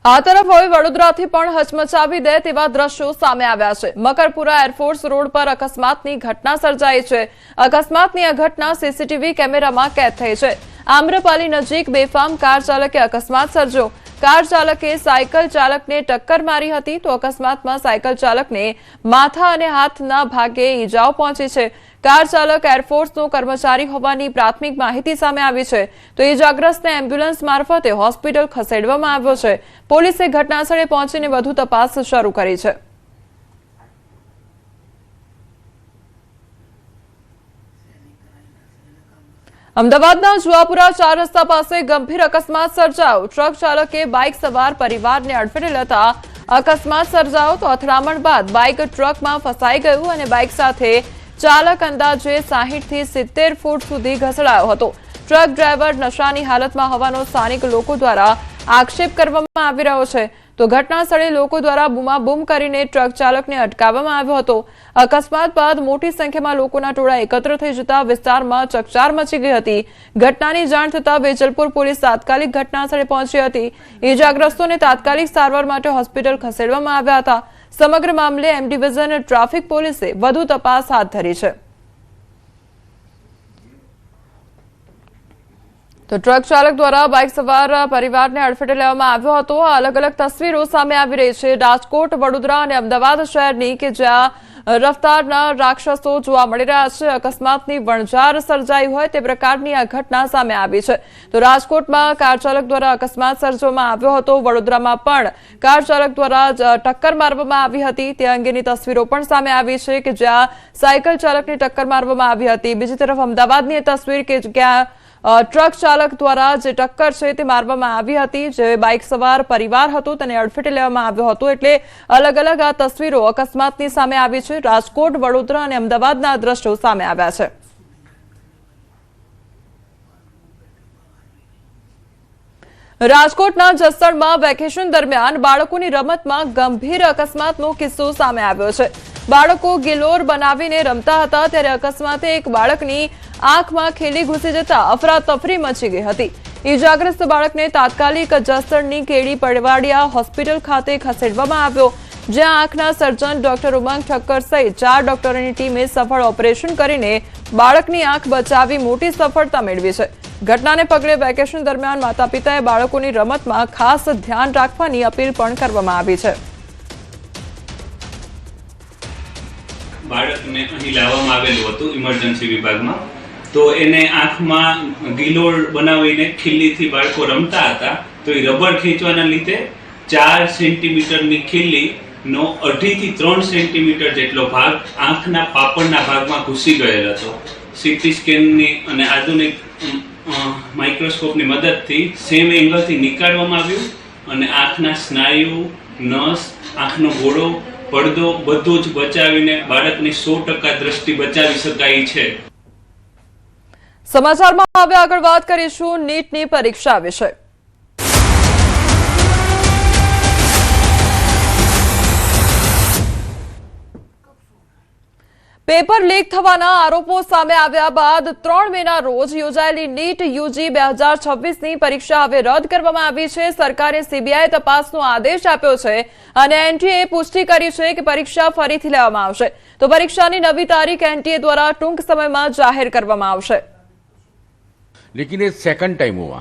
આ તરફ હવે વડોદરાથી પણ હચમચાવી દે તેવા દ્રશ્યો સામે આવ્યા છે। મકરપુરા એરફોર્સ રોડ પર અકસ્માતની ઘટના સર્જાઈ છે। અકસ્માતની આ ઘટના સીસીટીવી કેમેરામાં કેદ થઈ છે। આમ્રપાલી નજીક બેફામ કાર ચાલકે અકસ્માત સર્જ્યો। કાર ચાલકે સાયકલ ચાલકને ટક્કર મારી હતી તો અકસ્માતમાં સાયકલ ચાલકને માથા અને હાથના ભાગે ઈજાઓ પહોંચી છે। કાર ચાલક એરફોર્સનો કર્મચારી હોવાની પ્રાથમિક માહિતી સામે આવી છે તો ઈજાગ્રસ્તને એમ્બ્યુલન્સ મારફતે હોસ્પિટલ ખસેડવામાં આવ્યો છે। પોલીસે ઘટનાસ્થળે પહોંચીને વધુ તપાસ શરૂ કરી છે। અમદાવાદના જુહાપુરા 4 રસ્તા પાસે ગંભીર અકસ્માત સર્જાયો। ટ્રક ચાલકે બાઇક સવાર પરિવારને અડફેટે લેતા અકસ્માત સર્જાયો તો અથડામણ બાદ બાઇક ટ્રકમાં ફસાઈ ગયું અને બાઇક સાથે ચાલક અંદાજે 60 થી 70 ફૂટ સુધી ઘસડાયો હતો। ટ્રક ડ્રાઈવર નશાની હાલતમાં હોવાનો સ્થાનિક લોકો દ્વારા આક્ષેપ કરવામાં આવી રહ્યો છે તો ઘટના સ્થળે લોકો દ્વારા બૂમાબૂમ કરીને ટ્રક ચાલકને અટકાવવામાં આવ્યો હતો। અકસ્માત બાદ મોટી સંખ્યામાં લોકોના ટોળા એકત્ર થઈ જતા વિસ્તારમાં ચકચાર મચી ગઈ હતી। ઘટનાની જાણ થતાં વેજલપુર પોલીસ તાત્કાલિક ઘટના સ્થળે પહોંચી હતી। ઈજાગ્રસ્તોને તાત્કાલિક સારવાર માટે હોસ્પિટલ ખસેડવામાં આવ્યા હતા। સમગ્ર મામલે એમ ડિવિઝન ટ્રાફિક પોલીસે વધુ તપાસ હાથ ધરી છે। તો ટ્રક ચાલક દ્વારા બાઇક સવાર પરિવારને અડફેટે લેવામાં આવ્યો હતો। અલગ અલગ તસવીરો સામે આવી રહી છે રાજકોટ, વડોદરા અને અમદાવાદ શહેરની કે જ્યાં રફતારના રાક્ષસો જોવા મળી રહ્યા છે। અકસ્માતની વણઝાર સર્જાઈ હોય તે પ્રકારની આ ઘટના સામે આવી છે તો રાજકોટમાં કાર ચાલક દ્વારા અકસ્માત સર્જવામાં આવ્યો હતો। વડોદરામાં પણ કાર ચાલક દ્વારા ટક્કર મારવામાં આવી હતી તે અંગેની તસવીરો પણ સામે આવી છે કે જ્યાં સાયકલ ચાલકને ટક્કર મારવામાં આવી હતી। બીજી તરફ અમદાવાદની તસવીર કે જ્યાં ટ્રક ચાલક દ્વારા જે ટક્કર છે તે મારવામાં આવી હતી। જે બાઇક સવાર પરિવાર હતો તેને અડફેટે લેવામાં આવ્યો હતો એટલે અલગ અલગ આ તસવીરો અકસ્માતની સામે આવી છે। રાજકોટ, વડોદરા અને અમદાવાદના દ્રશ્યો સામે આવ્યા છે। રાજકોટના જસદણમાં વેકેશન દરમિયાન બાળકોની રમતમાં ગંભીર અકસ્માતનો કિસ્સો સામે આવ્યો છે। બાળકો ગિલોર બનાવીને રમતા હતા ત્યારે અકસ્માતે એક બાળકની આંખમાં ખીલી ઘૂસી જતા અફરાતફરી મચી ગઈ હતી। ઈજાગ્રસ્ત બાળકને તાત્કાલિક જસદણની કેડી પડવાડિયા હોસ્પિટલ ખાતે ખસેડવામાં આવ્યો જ્યાં આંખના સર્જન ડોક્ટર ઉમંગ ઠક્કર સહિત 4 ડોક્ટરોની ટીમે સફળ ઓપરેશન કરીને બાળકની આંખ બચાવી મોટી સફળતા મેળવી છે। ઘટનાને પગલે વેકેશન દરમિયાન માતા પિતાએ બાળકોની રમતમાં ખાસ ધ્યાન રાખવાની અપીલ પણ કરવામાં આવી છે। બાળકને અહીં લાવવામાં આવેલું હતું ઇમરજન્સી વિભાગમાં તો એને આંખમાં ગિલોર બનાવીને ખીલ્લીથી બાળકો રમતા હતા તો એ રબર ખેંચવાના લીધે 4 સેન્ટીમીટરની ખીલ્લીનો 2.5 થી 3 સેન્ટીમીટર જેટલો ભાગ આંખના પાપડના ભાગમાં ઘૂસી ગયેલ હતો। સીટી સ્કેનની અને આધુનિક માઇક્રોસ્કોપની મદદથી સેમ એંગલથી નીકાળવામાં આવ્યું અને આંખના સ્નાયુ, નસ, આંખનો ગોળો, પડદો બધું જ બચાવીને બાળકની 100% દ્રષ્ટિ બચાવી શકાય છે। સમાચારમાં હવે આગળ વાત કરીશું નીટની પરીક્ષા વિશે। પેપર લીક થવાના આરોપો સામે આવ્યા બાદ 3 મેના રોજ યોજાયેલી નીટ યુજી 2026ની પરીક્ષા હવે રદ કરવામાં આવી છે। સરકારે સીબીઆઈ તપાસનો આદેશ આપ્યો છે અને એનટીએ પુષ્ટિ કરી છે કે પરીક્ષા ફરીથી લેવામાં આવશે તો પરીક્ષાની નવી તારીખ એનટીએ દ્વારા ટૂંક સમયમાં જાહેર કરવામાં આવશે। लेकिन ये सेकंड टाइम हुआ।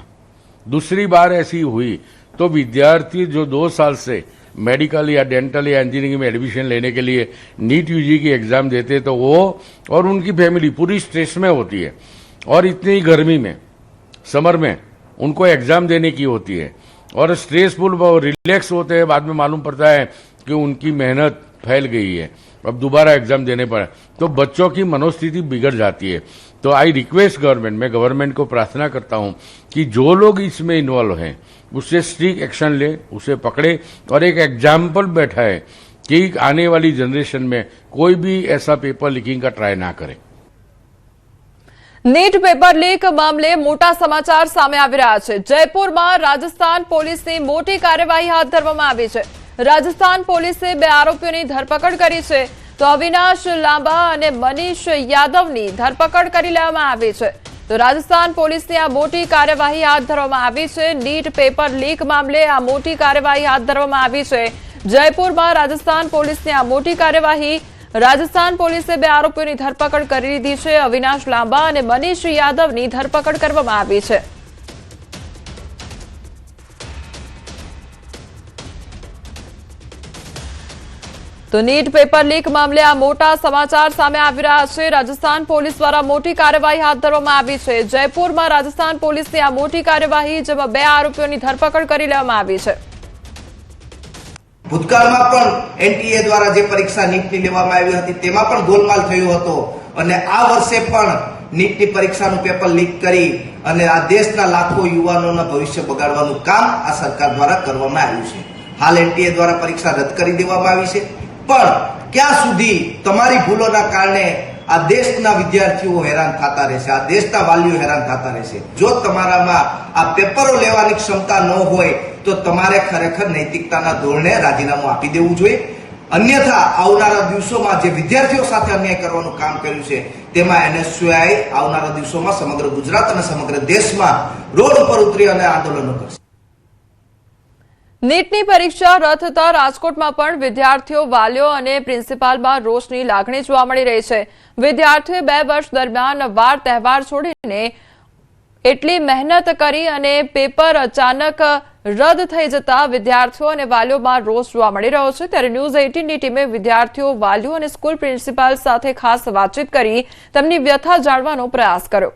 दूसरी बार ऐसी हुई तो विद्यार्थी जो 2 साल से मेडिकल या डेंटल या इंजीनियरिंग में एडमिशन लेने के लिए नीट यूजी की एग्ज़ाम देते तो वो और उनकी फैमिली पूरी स्ट्रेस में होती है और इतनी गर्मी में समर में उनको एग्ज़ाम देने की होती है और स्ट्रेसफुल रिलैक्स होते हैं। बाद में मालूम पड़ता है कि उनकी मेहनत फैल गई है, अब दोबारा एग्ज़ाम देने पड़े तो बच्चों की मनोस्थिति बिगड़ जाती है। तो आई रिक्वेस्ट गवर्नमेंट, मैं गवर्नमेंट को प्रार्थना करता हूं कि जो लोग इसमें इन्वॉल्व हैं उससे स्ट्रिक्ट एक्शन ले, उसे पकड़े और एक एग्जाम्पल बैठाए कि आने वाली जनरेशन में कोई भी ऐसा पेपर लीकिंग का ट्राई ना करे। નીટ પેપર લીક મામલે મોટા સમાચાર સામે આવી રહ્યા છે। જયપુરમાં રાજસ્થાન પોલીસની મોટી કાર્યવાહી હાથ ધરવામાં આવી છે। રાજસ્થાન પોલીસે 2 આરોપીઓની ધરપકડ કરી છે તો અવિનાશ લાંબા અને મનીષ યાદવની ધરપકડ કરી લેવામાં આવી છે। તો રાજસ્થાન પોલીસની આ મોટી કાર્યવાહી હાથ ધરવામાં આવી છે। નીટ પેપર લીક મામલે આ મોટી કાર્યવાહી હાથ ધરવામાં આવી છે। જયપુરમાં રાજસ્થાન પોલીસની આ મોટી કાર્યવાહી। રાજસ્થાન પોલીસે 2 આરોપીઓની ધરપકડ કરી લીધી છે। અવિનાશ લાંબા અને મનીષ યાદવની ધરપકડ કરવામાં આવી છે। તો નીટ પેપર લીક મામલે આ મોટા સમાચાર સામે આવી રહ્યા છે। રાજસ્થાન પોલીસ દ્વારા મોટી કાર્યવાહી હાથ ધરવામાં આવી છે। જયપુરમાં રાજસ્થાન પોલીસની આ મોટી કાર્યવાહી, જેમાં 2 આરોપીઓની ધરપકડ કરી લેવામાં આવી છે। ભૂતકાળમાં પણ એનટીએ દ્વારા જે પરીક્ષા નીટની લેવામાં આવી હતી તેમાં પણ ગોલમાલ થયો હતો અને આ વર્ષે પણ નીટની પરીક્ષાનું પેપર લીક કરી અને આ દેશના લાખો યુવાનોના ભવિષ્ય બગાડવાનું કામ આ સરકાર દ્વારા કરવામાં આવ્યું છે। હાલ એનટીએ દ્વારા પરીક્ષા રદ કરી દેવામાં આવી છે, પણ ક્યાં સુધી તમારી ભૂલોના કારણે આ દેશના વિદ્યાર્થીઓ હેરાન થતા રહેશે, આ દેશના વાલીઓ હેરાન થતા રહેશે। જો તમારામાં આ પેપરો લેવાની ક્ષમતા ન હોય તો તમારે ખરેખર નૈતિકતાના ધોરણે રાજીનામું આપી દેવું જોઈએ। અન્યથા આવનારા દિવસોમાં જે વિદ્યાર્થીઓ સાથે અન્યાય કરવાનું કામ કર્યું છે તેમાં એનએસયુઆઈ આવનારા દિવસોમાં સમગ્ર ગુજરાત અને સમગ્ર દેશમાં રોડ ઉપર ઉતરી અને આંદોલનો કરશે। નીટની પરીક્ષા રદ થતા રાજકોટમાં પણ વિદ્યાર્થીઓ, વાલીઓ અને પ્રિન્સિપાલમાં રોષની લાગણી જોવા મળી રહી છે। વિદ્યાર્થીઓએ 2 વર્ષ દરમિયાન વાર તહેવાર છોડીને એટલી મહેનત કરી અને પેપર અચાનક રદ થઈ જતા વિદ્યાર્થીઓ અને વાલીઓમાં રોષ જોવા મળી રહ્યો છે। ત્યારે ન્યૂઝ 18ની ટીમે વિદ્યાર્થીઓ, વાલીઓ અને સ્કૂલ પ્રિન્સિપાલ સાથે ખાસ વાતચીત કરી તેમની વ્યથા જાણવાનો પ્રયાસ કર્યો।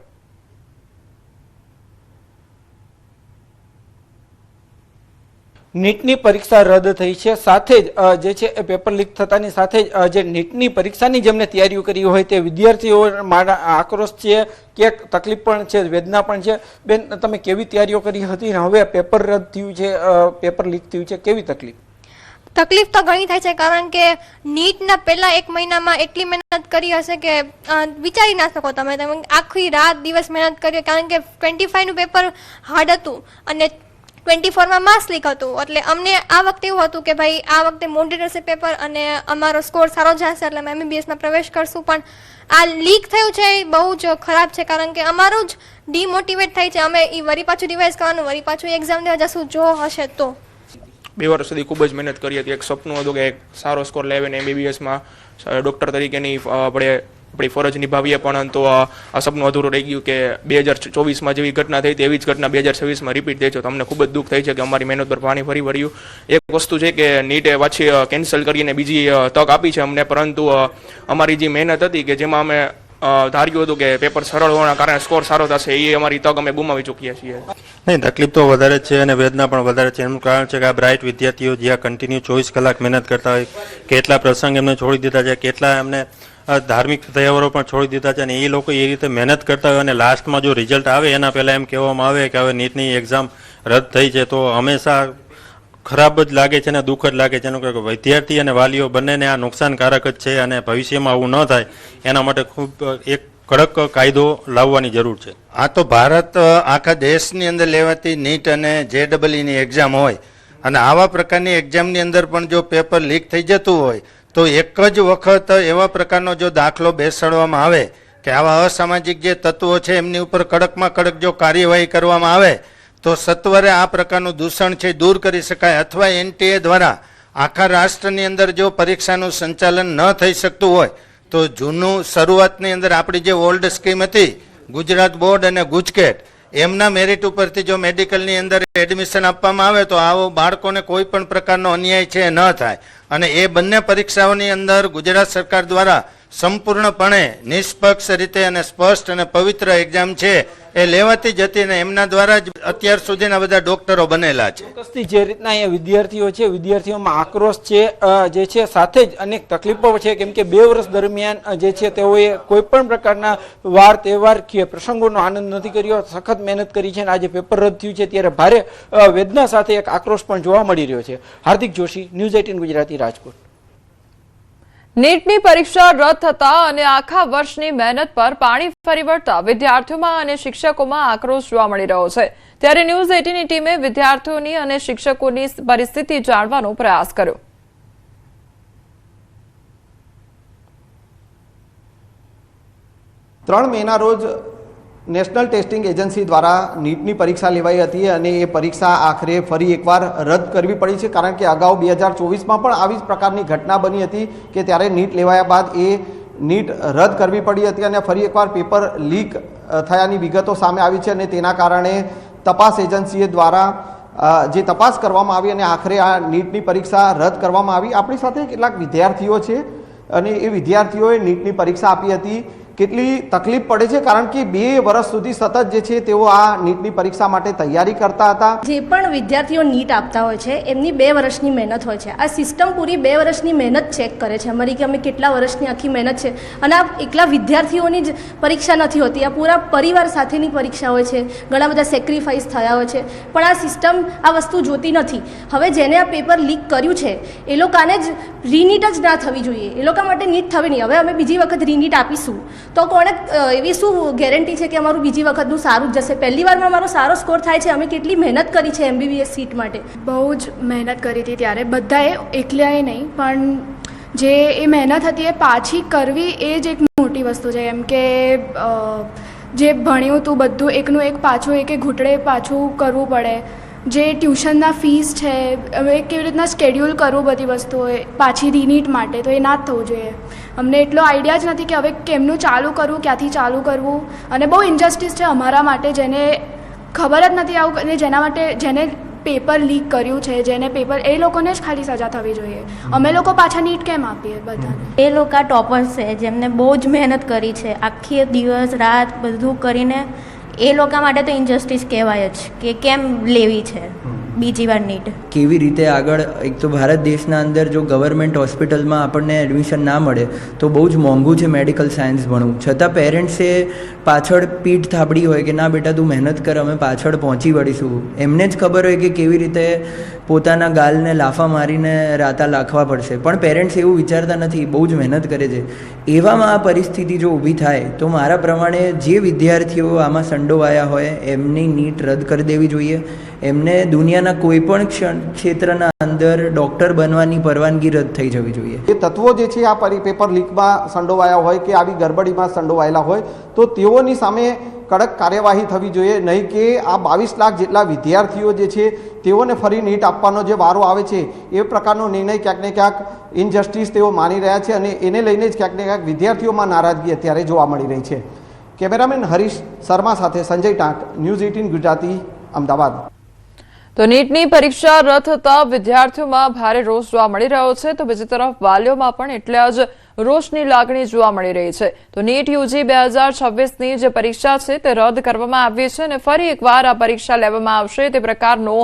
નીટની પરીક્ષા રદ થઈ છે, સાથે જ જે છે એ પેપર લીક થતાની સાથે જ જે નીટની પરીક્ષાની જેમને તૈયારીઓ કરી હોય તે વિદ્યાર્થીઓ મારા આક્રોશ છે, કે તકલીફ પણ છે, વેદના પણ છે। બેન, તમે કેવી તૈયારીઓ કરી હતી ને હવે પેપર રદ થયું છે, પેપર લીક થયું છે, કેવી તકલીફ? તકલીફ તો ઘણી થાય છે, કારણ કે નીટના પહેલા 1 મહિનામાં એટલી મહેનત કરી હશે કે વિચારી ના શકો તમે આખી રાત દિવસ મહેનત કરી, કારણ કે 25નું પેપર હાર્ડ હતું અને 24માં માર્ક્સ લીક હતું। એટલે અમને આ વખતે એવું હતું કે ભાઈ આ વખતે મોડરેટ હશે પેપર અને અમારો સ્કોર સારો જશે એટલે અમે MBBSમાં પ્રવેશ કરશું, પણ આ લીક થયું છે એ બહુ જ ખરાબ છે, કારણ કે અમારું જ ડિમોટિવેટ થાય છે। અમે એ વરી પાછું રિવાઇઝ કરવાનું, વરી પાછું એક્ઝામ દેવા જશું જો હશે તો। 2 વર્ષ સુધી ખૂબ જ મહેનત કરી હતી। એક સપનું હતું કે એક સારો સ્કોર લાવીને MBBSમાં ડૉક્ટર તરીકેની આપણી ફરજ નિભાવીએ, પણ તો આ સપનું અધૂરું રહી ગયું કે 2024માં જેવી ઘટના થઈ તેવી જ ઘટના 2026માં રિપીટ થઈ છે। તો અમને ખૂબ જ દુઃખ થાય છે કે અમારી મહેનત પર પાણી ફરી વળ્યું। એક વસ્તુ છે કે નીટે પાછી કેન્સલ કરીને બીજી તક આપી છે અમને, પરંતુ અમારી જે મહેનત હતી કે જેમાં અમે ધાર્યું હતું કે પેપર સરળ હોવાના કારણે સ્કોર સારો થશે, એ અમારી તક અમે ગુમાવી ચૂક્યા છીએ। નહીં, તકલીફ તો વધારે છે અને વેદના પણ વધારે છે। એનું કારણ છે કે આ બ્રાઇટ વિદ્યાર્થીઓ જ્યાં કન્ટિન્યુ 24 કલાક મહેનત કરતા હોય, કેટલા પ્રસંગ એમને છોડી દીધા છે, કેટલા એમને ધાર્મિક તહેવારો પણ છોડી દીધા છે, અને એ લોકો એ રીતે મહેનત કરતા હોય અને લાસ્ટમાં જો રિઝલ્ટ આવે એના પહેલાં એમ કહેવામાં આવે કે હવે નીટની એક્ઝામ રદ થઈ છે, તો હંમેશા ખરાબ જ લાગે છે અને દુઃખ જ લાગે છે। એનું કે વિદ્યાર્થી અને વાલીઓ બંનેને આ નુકસાનકારક જ છે અને ભવિષ્યમાં આવું ન થાય એના માટે ખૂબ એક કડક કાયદો લાવવાની જરૂર છે। આ તો ભારત આખા દેશની અંદર લેવાતી નીટ અને JEEની એક્ઝામ હોય અને આવા પ્રકારની એક્ઝામની અંદર પણ જો પેપર લીક થઈ જતું હોય તો એક જ વખત એવા પ્રકારનો જો દાખલો બેસાડવામાં આવે કે આવા અસામાજિક જે તત્વો છે એમની ઉપર કડકમાં કડક જો કાર્યવાહી કરવામાં આવે તો સત્વરે આ પ્રકારનું દૂષણ છે દૂર કરી શકાય, અથવા એનટીએ દ્વારા આખા રાષ્ટ્રની અંદર જો પરીક્ષાનું સંચાલન ન થઈ શકતું હોય તો જૂનું શરૂઆતની અંદર આપણી જે ઓલ્ડ સ્કીમ હતી ગુજરાત બોર્ડ અને ગુજકેટ, એમના મેરિટ ઉપરથી જો મેડિકલની અંદર એડમિશન આપવામાં આવે તો આવો બાળકોને કોઈ પણ પ્રકારનો અન્યાય છે ન થાય। અને એ બંને પરીક્ષાઓની અંદર ગુજરાત સરકાર દ્વારા સંપૂર્ણપણે નિષ્પક્ષ રીતે અને સ્પષ્ટ અને પવિત્ર એક્ઝામ છે એ લેવાતી જ હતી અને એમના દ્વારા જ અત્યાર સુધીના બધા ડોક્ટરો બનેલા છે। ચોક્કસથી જે રીતના અહીંયા વિદ્યાર્થીઓ છે, વિદ્યાર્થીઓમાં આક્રોશ છે જે છે, સાથે જ અનેક તકલીફો છે, કેમ કે 2 વર્ષ દરમિયાન જે છે તેઓએ કોઈ પણ પ્રકારના વાર તહેવાર કે પ્રસંગોનો આનંદ નથી કર્યો, સખત મહેનત કરી છે અને આજે પેપર રદ થયું છે ત્યારે ભારે વેદના સાથે એક આક્રોશ પણ જોવા મળી રહ્યો છે। હાર્દિક જોશી, ન્યૂઝ 18 ગુજરાતી, રાજકોટ। નીટની પરીક્ષા રદ થતા અને આખા વર્ષની મહેનત પર પાણી ફરી વળતા વિદ્યાર્થીઓમાં અને શિક્ષકોમાં આક્રોશ જોવા મળી રહ્યો છે। ત્યારે ન્યૂઝ 18ની ટીમે વિદ્યાર્થીઓની અને શિક્ષકોની પરિસ્થિતિ જાણવાનો પ્રયાસ કર્યો। 3 મેના રોજ નેશનલ ટેસ્ટિંગ એજન્સી દ્વારા નીટની પરીક્ષા લેવાઈ હતી અને એ પરીક્ષા આખરે ફરી એકવાર રદ કરવી પડી છે, કારણ કે અગાઉ 2024માં પણ આવી જ પ્રકારની ઘટના બની હતી કે ત્યારે નીટ લેવાયા બાદ એ નીટ રદ કરવી પડી હતી અને ફરી એકવાર પેપર લીક થયાની વિગતો સામે આવી છે અને તેના કારણે તપાસ એજન્સી દ્વારા જે તપાસ કરવામાં આવી અને આખરે આ નીટની પરીક્ષા રદ કરવામાં આવી. આપણી સાથે કેટલાક વિદ્યાર્થીઓ છે અને એ વિદ્યાર્થીઓએ નીટની પરીક્ષા આપી હતી. કેટલી તકલીફ પડે છે, કારણ કે 2 વર્ષ સુધી સતત જે છે તેઓ આ નીટની પરીક્ષા માટે તૈયારી કરતા હતા. જે પણ વિદ્યાર્થીઓ નીટ આપતા હોય છે એમની 2 વર્ષની મહેનત હોય છે. આ સિસ્ટમ પૂરી 2 વર્ષની મહેનત ચેક કરે છે અમારી, કે અમે કેટલા વર્ષની આખી મહેનત છે. અને આ એકલા વિદ્યાર્થીઓની જ પરીક્ષા નથી હોતી, આ પૂરા પરિવાર સાથેની પરીક્ષા હોય છે. ઘણા બધા સેક્રિફાઈસ થયા હોય છે, પણ આ સિસ્ટમ આ વસ્તુ જોતી નથી. હવે જેને આ પેપર લીક કર્યું છે એ લોકોને જ રીનીટ જ ના થવી જોઈએ, એ લોકો માટે નીટ થવી નહીં. હવે અમે બીજી વખત રીનીટ આપીશું તો કોણે એવી શું ગેરંટી છે કે અમારું બીજી વખતનું સારું જ જશે? પહેલી વારમાં મારો સારો સ્કોર થાય છે. અમે કેટલી મહેનત કરી છે MBBS સીટ માટે. બહુ જ મહેનત કરી હતી ત્યારે, બધાએ એકલાએ નહીં, પણ જે એ મહેનત હતી એ પાછી કરવી એ જ એક મોટી વસ્તુ છે. એમ કે જે ભણ્યું હતું બધું એકનું એક પાછું એક ઘૂંટડે પાછું કરવું પડે. જે ટ્યુશનના ફીસ છે, હવે કેવી રીતના સ્કેડ્યુલ કરવું બધી વસ્તુઓ પાછી રીનીટ માટે, તો એ ના જ થવું જોઈએ. અમને એટલો આઈડિયા જ નથી કે હવે કેમનું ચાલુ કરવું, ક્યાંથી ચાલુ કરવું. અને બહુ ઇન્જસ્ટિસ છે અમારા માટે, જેને ખબર જ નથી આવું, અને જેના માટે જેને પેપર લીક કર્યું છે, જેને પેપર, એ લોકોને જ ખાલી સજા થવી જોઈએ. અમે લોકો પાછા નીટ કેમ આપીએ બધાને? એ લોકો ટોપર્સ છે જેમને બહુ જ મહેનત કરી છે, આખી દિવસ રાત બધું કરીને. એ લોકો માટે તો ઇન્જસ્ટિસ કહેવાય જ કે કેમ લેવી છે બીજી વાર નીટ. કેવી રીતે આગળ, એક તો ભારત દેશના અંદર જો ગવર્મેન્ટ હોસ્પિટલમાં આપણને એડમિશન ના મળે તો બહુ જ મોંઘું છે મેડિકલ સાયન્સ ભણવું, છતાં પેરેન્ટ્સે પાછળ પીઠ થાબડી હોય કે ના બેટા તું મહેનત કર, અમે પાછળ પહોંચી વળીશું. એમને જ ખબર હોય કે કેવી રીતે પોતાના ગાલને લાફા મારીને રાતા લાખવા પડશે, પણ પેરેન્ટ્સ એવું વિચારતા નથી, બહુ જ મહેનત કરે છે. એવામાં આ પરિસ્થિતિ જો ઊભી થાય તો મારા પ્રમાણે જે વિદ્યાર્થીઓ આમાં સંડોવાયા હોય એમની નીટ રદ કરી દેવી જોઈએ. એમને દુનિયાના કોઈ પણ ક્ષેત્રના અંદર ડૉક્ટર બનવાની પરવાનગી રદ થઈ જવી જોઈએ. એ તત્વો જે છે આ પેપર લીકમાં સંડોવાયા હોય કે આવી ગડબડીમાં સંડોવાયેલા હોય તો તેઓની સામે કડક કાર્યવાહી થવી જોઈએ, નહીં કે આ 22 લાખ જેટલા વિદ્યાર્થીઓ જે છે તેઓને ફરી નીટ આપવાનો જે વારો આવે છે એ પ્રકારનો નિર્ણય ક્યાંક ને ક્યાંક ઇનજસ્ટિસ તેઓ માની રહ્યા છે અને એને લઈને જ ક્યાંક ને ક્યાંક વિદ્યાર્થીઓમાં નારાજગી અત્યારે જોવા મળી રહી છે. કેમેરામેન હરીશ શર્મા સાથે સંજય ટાંક, ન્યૂઝ 18 ગુજરાતી, અમદાવાદ. તો નીટની પરીક્ષા રદ થતા વિદ્યાર્થીઓમાં ભારે રોષ જોવા મળી રહ્યો છે, તો બીજી તરફ વાલીઓમાં પણ એટલા જ રોષની લાગણી જોવા મળી રહી છે. તો નીટ યુજી 2026ની જે પરીક્ષા છે તે રદ કરવામાં આવી છે અને ફરી એકવાર આ પરીક્ષા લેવામાં આવશે તે પ્રકારનો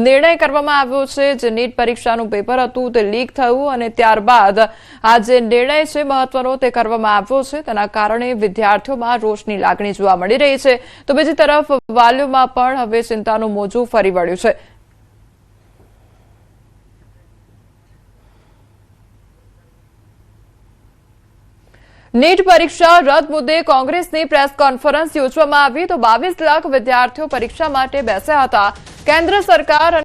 નિર્ણય કરવામાં આવ્યો છે. જે નીટ પરીક્ષાનું પેપર હતું તે લીક થયું અને ત્યારબાદ આ જે નિર્ણય છે મહત્વનો તે કરવામાં આવ્યો છે, તેના કારણે વિદ્યાર્થીઓમાં રોષની લાગણી જોવા મળી રહી છે. તો બીજી તરફ વાલીઓમાં પણ હવે ચિંતાનું મોજું ફરી વળ્યું છે. નીટ પરીક્ષા રદ મુદ્દે કોંગ્રેસની પ્રેસ કોન્ફરન્સ યોજવામાં આવી, તો 22 લાખ વિદ્યાર્થીઓ પરીક્ષા માટે બેસ્યા હતા. કેન્દ્ર સરકાર